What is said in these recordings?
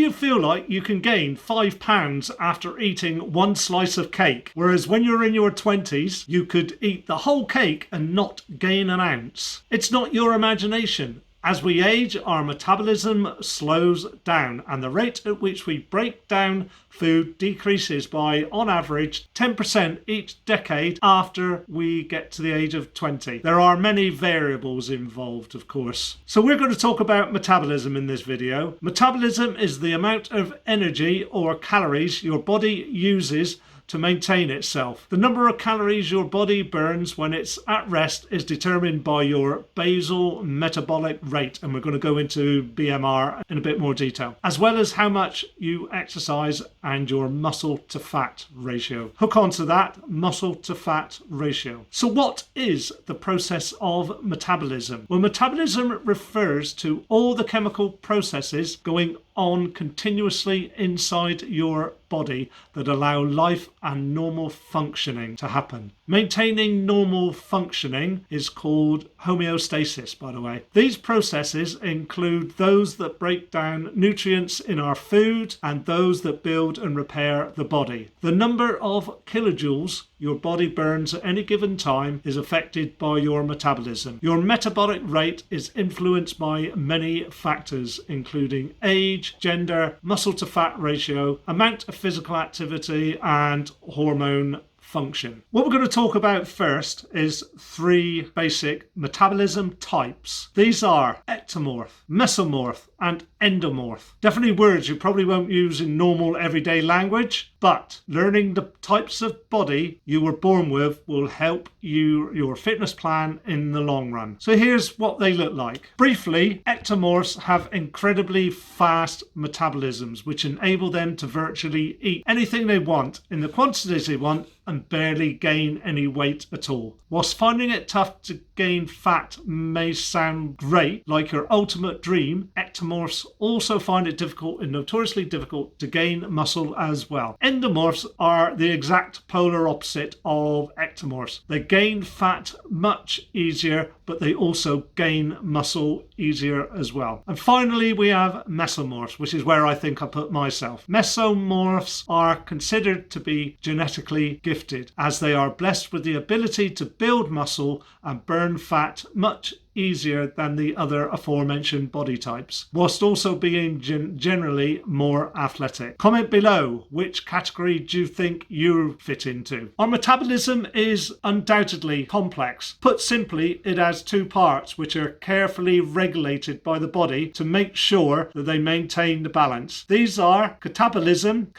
you feel like you can gain 5 pounds after eating one slice of cake, whereas when you're in your 20s, you could eat the whole cake and not gain an ounce. It's not your imagination. As we age, our metabolism slows down and the rate at which we break down food decreases by, on average, 10% each decade after we get to the age of 20. There are many variables involved, of course. So we're going to talk about metabolism in this video. Metabolism is the amount of energy or calories your body uses to maintain itself. The number of calories your body burns when it's at rest is determined by your basal metabolic rate, and we're going to go into BMR in a bit more detail, as well as how much you exercise and your muscle to fat ratio. Hook on to that muscle to fat ratio. So what is the process of metabolism? Well, metabolism refers to all the chemical processes going on continuously inside your body that allow life and normal functioning to happen. Maintaining normal functioning is called homeostasis, by the way. These processes include those that break down nutrients in our food and those that build and repair the body. The number of kilojoules your body burns at any given time is affected by your metabolism. Your metabolic rate is influenced by many factors, including age, gender, muscle to fat ratio, amount of physical activity, and hormone function. What we're going to talk about first is 3 basic metabolism types. These are ectomorph, mesomorph, and endomorph. Definitely words you probably won't use in normal everyday language, but learning the types of body you were born with will help your fitness plan in the long run. So here's what they look like. Briefly, ectomorphs have incredibly fast metabolisms, which enable them to virtually eat anything they want in the quantities they want and barely gain any weight at all. Whilst finding it tough to gain fat may sound great, like your ultimate dream, ectomorphs also find it difficult and notoriously difficult to gain muscle as well. Endomorphs are the exact polar opposite of ectomorphs. They gain fat much easier, but they also gain muscle easier as well. And finally, we have mesomorphs, which is where I think I put myself. Mesomorphs are considered to be genetically gifted, as they are blessed with the ability to build muscle and burn fat much easier than the other aforementioned body types, whilst also being generally more athletic. Comment below, which category do you think you fit into? Our metabolism is undoubtedly complex. Put simply, it has 2 parts which are carefully regulated by the body to make sure that they maintain the balance. These are catabolism,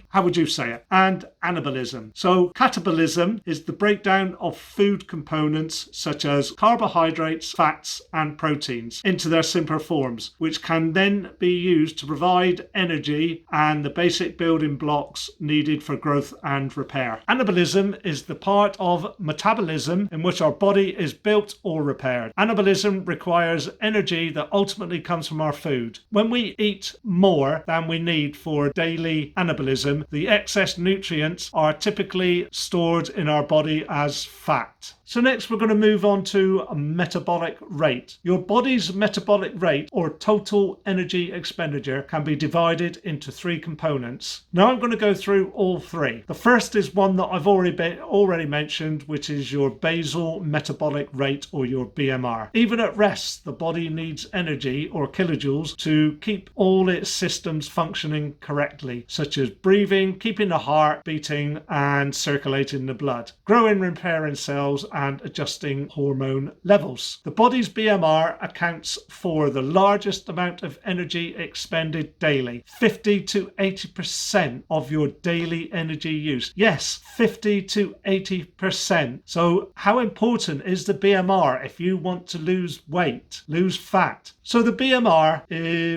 how would you say it? And anabolism. So catabolism is the breakdown of food components such as carbohydrates, fats, and proteins into their simpler forms, which can then be used to provide energy and the basic building blocks needed for growth and repair. Anabolism is the part of metabolism in which our body is built or repaired. Anabolism requires energy that ultimately comes from our food. When we eat more than we need for daily anabolism, the excess nutrients are typically stored in our body as fat. So next we're going to move on to a metabolic rate. Your body's metabolic rate, or total energy expenditure, can be divided into 3 components. Now I'm going to go through all 3. The first is one that I've already mentioned, which is your basal metabolic rate, or your BMR. Even at rest, the body needs energy, or kilojoules, to keep all its systems functioning correctly, such as breathing, keeping the heart beating, and circulating the blood, growing, repairing cells, and adjusting hormone levels. The body's BMR accounts for the largest amount of energy expended daily, 50 to 80% of your daily energy use. Yes, 50 to 80%. So how important is the BMR if you want to lose weight, lose fat? So the BMR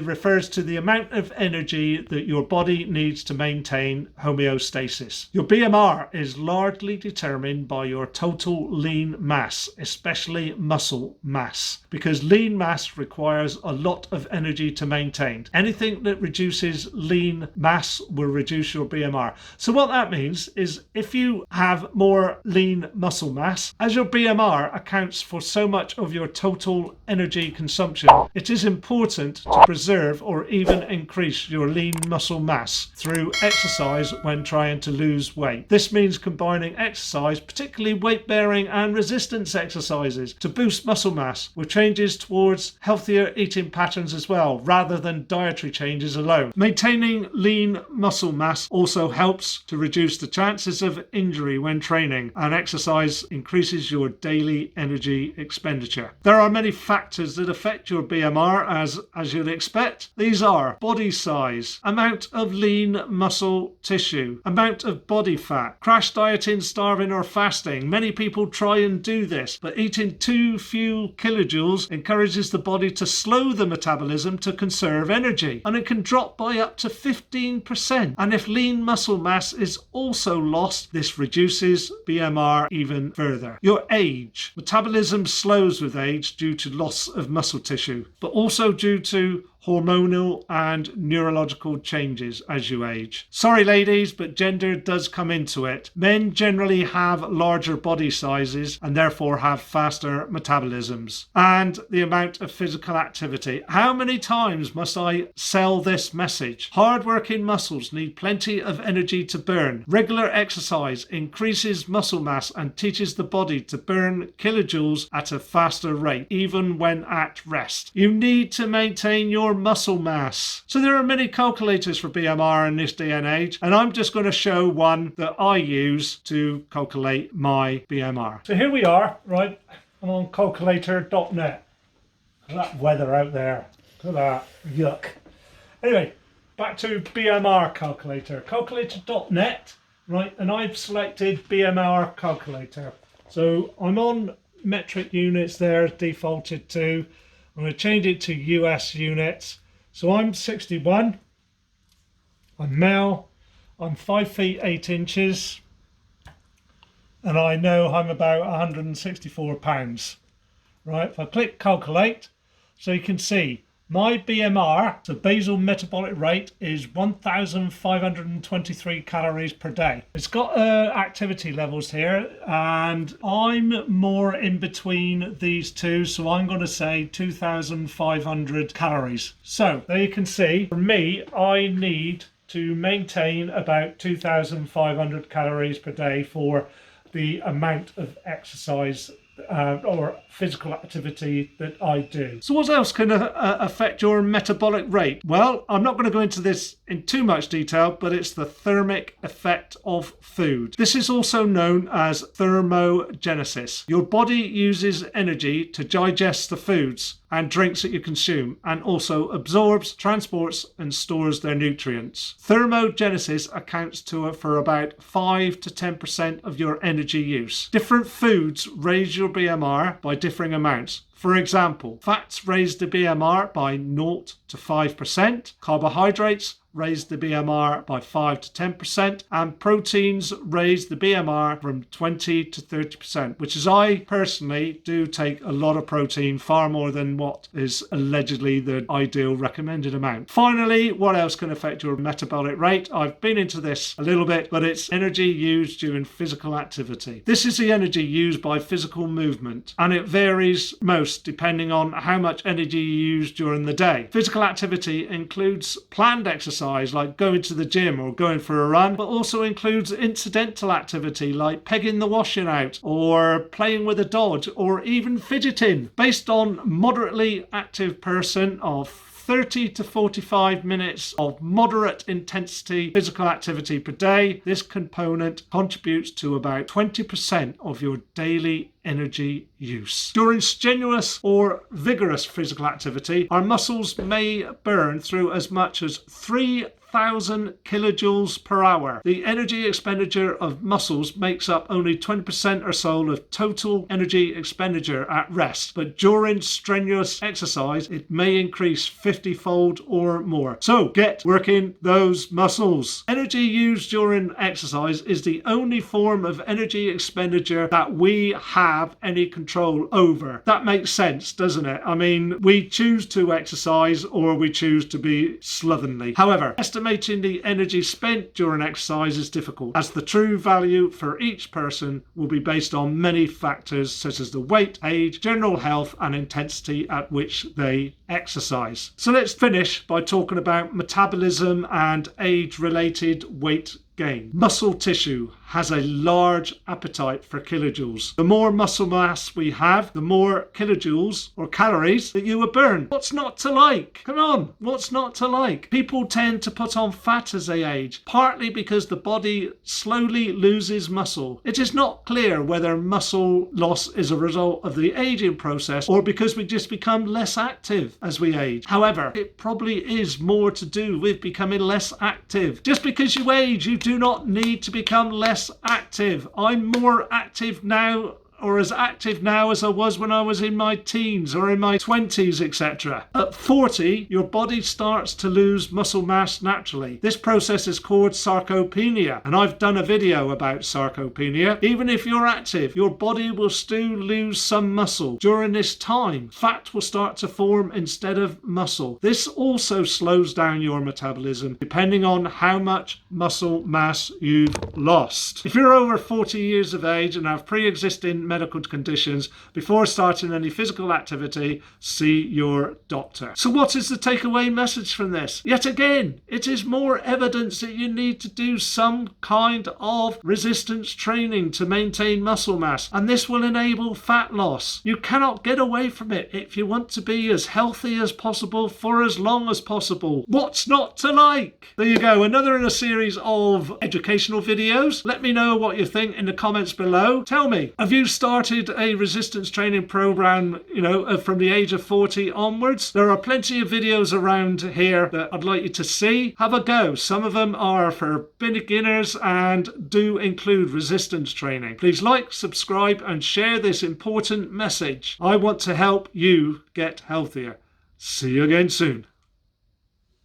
refers to the amount of energy that your body needs to maintain homeostasis. Your BMR is largely determined by your total lean mass, especially muscle mass, because lean mass requires a lot of energy to maintain. Anything that reduces lean mass will reduce your BMR. So what that means is if you have more lean muscle mass, as your BMR accounts for so much of your total energy consumption, It is important to preserve or even increase your lean muscle mass through exercise when trying to lose weight. This means combining exercise, particularly weight-bearing and resistance exercises, to boost muscle mass with changes towards healthier eating patterns as well, rather than dietary changes alone. Maintaining lean muscle mass also helps to reduce the chances of injury when training, and exercise increases your daily energy expenditure. There are many factors that affect your BMR as you'd expect. These are body size, amount of lean muscle tissue, amount of body fat, crash dieting, starving or fasting. Many people try and do this, but eating too few kilojoules encourages the body to slow the metabolism to conserve energy, and it can drop by up to 15%. And if lean muscle mass is also lost, this reduces BMR even further. Your age. Metabolism slows with age due to loss of muscle tissue, but also due to hormonal and neurological changes as you age. Sorry ladies, but gender does come into it. Men generally have larger body sizes and therefore have faster metabolisms. And the amount of physical activity. How many times must I sell this message? Hard-working muscles need plenty of energy to burn. Regular exercise increases muscle mass and teaches the body to burn kilojoules at a faster rate, even when at rest. You need to maintain your muscle mass. So there are many calculators for BMR in this day and age, and I'm just going to show one that I use to calculate my BMR. So here we are, right? I'm on calculator.net. Look at that weather out there. Look at that. Yuck. Anyway, back to BMR calculator. Calculator.net, right? And I've selected BMR calculator. So I'm on metric units there, defaulted to. I'm going to change it to US units. So I'm 61, I'm male, I'm 5 feet 8 inches, and I know I'm about 164 pounds. Right, if I click calculate, so you can see my BMR, so basal metabolic rate, is 1,523 calories per day. It's got activity levels here, and I'm more in between these two, so I'm going to say 2,500 calories. So there you can see, for me, I need to maintain about 2,500 calories per day for the amount of exercise or physical activity that I do. So what else can affect your metabolic rate? Well, I'm not going to go into this in too much detail, but it's the thermic effect of food. This is also known as thermogenesis. Your body uses energy to digest the foods and drinks that you consume, and also absorbs, transports and stores their nutrients. Thermogenesis accounts for about 5 to 10% of your energy use. Different foods raise your BMR by differing amounts. For example, fats raise the BMR by 0 to 5%, carbohydrates raise the BMR by 5 to 10%, and proteins raise the BMR from 20 to 30%, which is I personally do take a lot of protein, far more than what is allegedly the ideal recommended amount. Finally, what else can affect your metabolic rate? I've been into this a little bit, but it's energy used during physical activity. This is the energy used by physical movement, and it varies most depending on how much energy you use during the day. Physical activity includes planned exercise like going to the gym or going for a run, but also includes incidental activity like pegging the washing out or playing with a dog or even fidgeting. Based on moderately active person of 30 to 45 minutes of moderate intensity physical activity per day, this component contributes to about 20% of your daily energy use. During strenuous or vigorous physical activity, our muscles may burn through as much as 3,000 kilojoules per hour. The energy expenditure of muscles makes up only 20% or so of total energy expenditure at rest, but during strenuous exercise, it may increase 50-fold or more. So get working those muscles. Energy used during exercise is the only form of energy expenditure that we have have any control over. That makes sense, doesn't it? I mean, we choose to exercise or we choose to be slovenly. However, estimating the energy spent during exercise is difficult, as the true value for each person will be based on many factors such as the weight, age, general health, and intensity at which they exercise. So let's finish by talking about metabolism and age-related weight gain. Muscle tissue has a large appetite for kilojoules. The more muscle mass we have, the more kilojoules or calories that you will burn. What's not to like? Come on, what's not to like? People tend to put on fat as they age, partly because the body slowly loses muscle. It is not clear whether muscle loss is a result of the aging process or because we just become less active as we age. However, it probably is more to do with becoming less active. Just because you age, you do not need to become less active. I'm more active now, or as active now as I was when I was in my teens or in my 20s, etc. At 40, your body starts to lose muscle mass naturally. This process is called sarcopenia, and I've done a video about sarcopenia. Even if you're active, your body will still lose some muscle. During this time, fat will start to form instead of muscle. This also slows down your metabolism, depending on how much muscle mass you've lost. If you're over 40 years of age and have pre-existing medical conditions, before starting any physical activity, see your doctor. So what is the takeaway message from this? Yet again, it is more evidence that you need to do some kind of resistance training to maintain muscle mass, and this will enable fat loss. You cannot get away from it if you want to be as healthy as possible for as long as possible. What's not to like? There you go, another in a series of educational videos. Let me know what you think in the comments below. Tell me, have you started a resistance training program, from the age of 40 onwards? There are plenty of videos around here that I'd like you to see. Have a go. Some of them are for beginners and do include resistance training. Please like, subscribe, and share this important message. I want to help you get healthier. See you again soon.